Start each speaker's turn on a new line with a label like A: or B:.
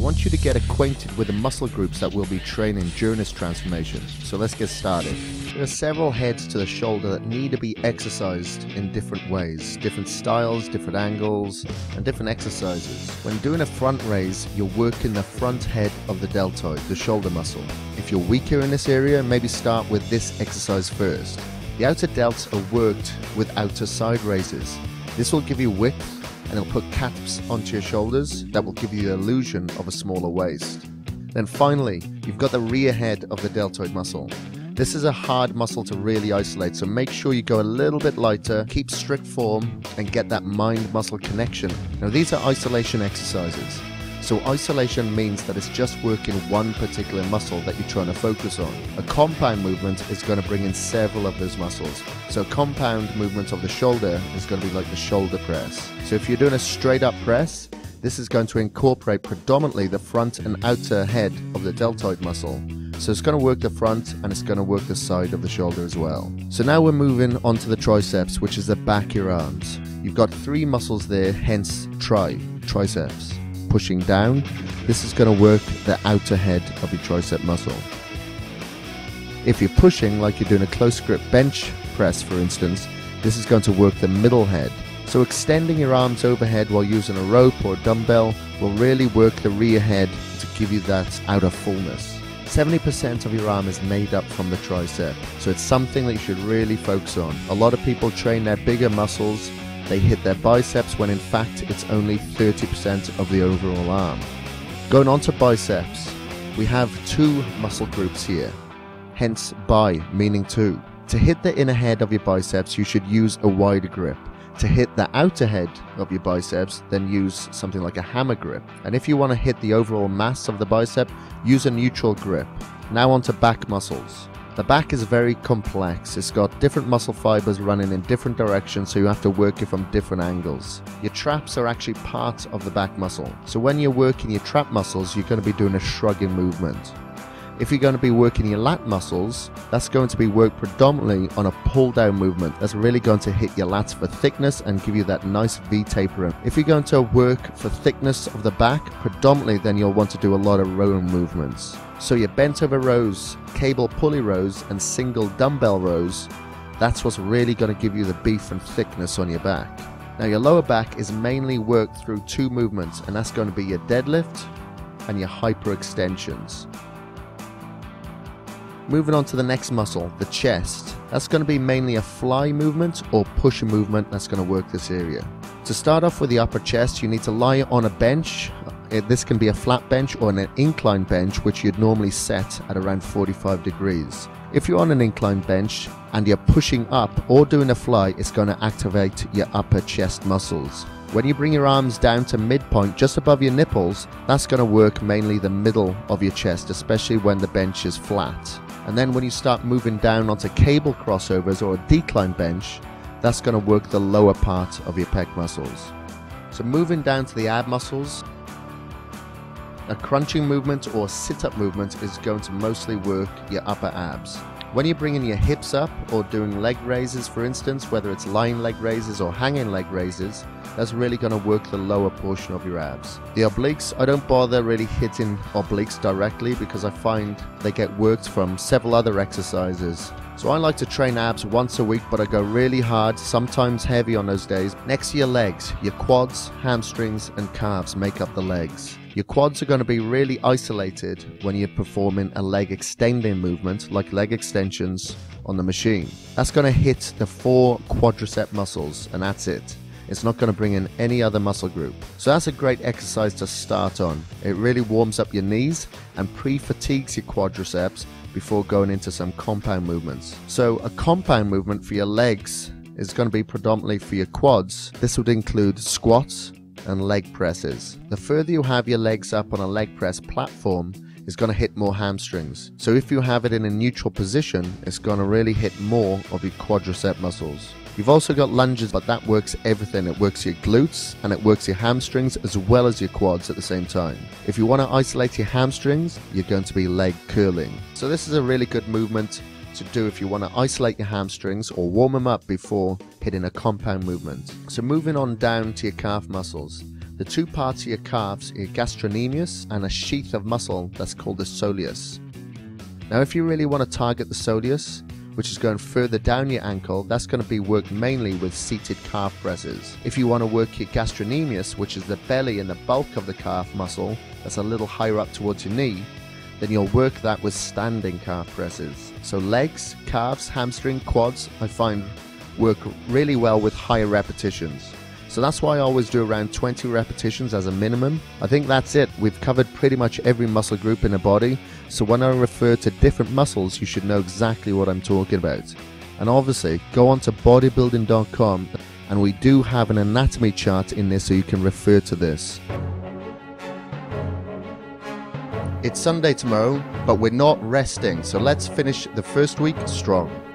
A: want you to get acquainted with the muscle groups that we'll be training during this transformation. So let's get started. There are several heads to the shoulder that need to be exercised in different ways, different styles, different angles, and different exercises. When doing a front raise, you're working the front head of the deltoid, the shoulder muscle. If you're weaker in this area, maybe start with this exercise first. The outer delts are worked with outer side raises. This will give you width and it'll put caps onto your shoulders that will give you the illusion of a smaller waist. Then finally, you've got the rear head of the deltoid muscle. This is a hard muscle to really isolate, so make sure you go a little bit lighter, keep strict form, and get that mind-muscle connection. Now these are isolation exercises. So isolation means that it's just working one particular muscle that you're trying to focus on. A compound movement is going to bring in several of those muscles. So a compound movement of the shoulder is going to be like the shoulder press. So if you're doing a straight up press, this is going to incorporate predominantly the front and outer head of the deltoid muscle. So it's going to work the front and it's going to work the side of the shoulder as well. So now we're moving on to the triceps, which is the back of your arms. You've got three muscles there, hence triceps. Pushing down, this is going to work the outer head of your tricep muscle. If you're pushing like you're doing a close grip bench press, for instance, this is going to work the middle head. So extending your arms overhead while using a rope or a dumbbell will really work the rear head to give you that outer fullness. 70% of your arm is made up from the tricep, so it's something that you should really focus on. A lot of people train their bigger muscles, they hit their biceps when in fact it's only 30% of the overall arm. Going on to biceps, we have two muscle groups here, hence bi meaning two. To hit the inner head of your biceps, you should use a wider grip. To hit the outer head of your biceps, then use something like a hammer grip. And if you want to hit the overall mass of the bicep, use a neutral grip. Now on to back muscles. The back is very complex. It's got different muscle fibers running in different directions, so you have to work it from different angles. Your traps are actually part of the back muscle. So when you're working your trap muscles, you're going to be doing a shrugging movement. If you're going to be working your lat muscles, that's going to be worked predominantly on a pull down movement. That's really going to hit your lats for thickness and give you that nice V tapering. If you're going to work for thickness of the back, predominantly then you'll want to do a lot of row movements. So your bent over rows, cable pulley rows and single dumbbell rows, that's what's really going to give you the beef and thickness on your back. Now your lower back is mainly worked through two movements, and that's going to be your deadlift and your hyperextensions. Moving on to the next muscle, the chest. That's going to be mainly a fly movement or push movement that's going to work this area. To start off with the upper chest, you need to lie on a bench. This can be a flat bench or an incline bench, which you'd normally set at around 45 degrees. If you're on an incline bench and you're pushing up or doing a fly, it's going to activate your upper chest muscles. When you bring your arms down to midpoint, just above your nipples, that's going to work mainly the middle of your chest, especially when the bench is flat. And then when you start moving down onto cable crossovers or a decline bench, that's going to work the lower part of your pec muscles. So moving down to the ab muscles, a crunching movement or sit-up movement is going to mostly work your upper abs. When you're bringing your hips up or doing leg raises, for instance, whether it's lying leg raises or hanging leg raises, that's really going to work the lower portion of your abs. The obliques, I don't bother really hitting obliques directly because I find they get worked from several other exercises. So I like to train abs once a week, but I go really hard, sometimes heavy on those days. Next to your legs, your quads, hamstrings and calves make up the legs. Your quads are going to be really isolated when you're performing a leg extending movement like leg extensions on the machine. That's going to hit the 4 quadricep muscles and that's it. It's not going to bring in any other muscle group. So that's a great exercise to start on. It really warms up your knees and pre-fatigues your quadriceps before going into some compound movements. So a compound movement for your legs is going to be predominantly for your quads. This would include squats and leg presses. The further you have your legs up on a leg press platform is going to hit more hamstrings. So if you have it in a neutral position, it's going to really hit more of your quadricep muscles. You've also got lunges, but that works everything. It works your glutes and it works your hamstrings as well as your quads at the same time. If you want to isolate your hamstrings, you're going to be leg curling. So this is a really good movement to do if you want to isolate your hamstrings or warm them up before hitting a compound movement. So moving on down to your calf muscles. The two parts of your calves are your gastrocnemius and a sheath of muscle that's called the soleus. Now if you really want to target the soleus, which is going further down your ankle, that's going to be worked mainly with seated calf presses. If you want to work your gastrocnemius, which is the belly and the bulk of the calf muscle, that's a little higher up towards your knee, then you'll work that with standing calf presses. So legs, calves, hamstring, quads, I find work really well with higher repetitions. So that's why I always do around 20 repetitions as a minimum. I think that's it. We've covered pretty much every muscle group in the body. So when I refer to different muscles, you should know exactly what I'm talking about. And obviously, go on to bodybuilding.com and we do have an anatomy chart in there so you can refer to this. It's Sunday tomorrow, but we're not resting. So let's finish the first week strong.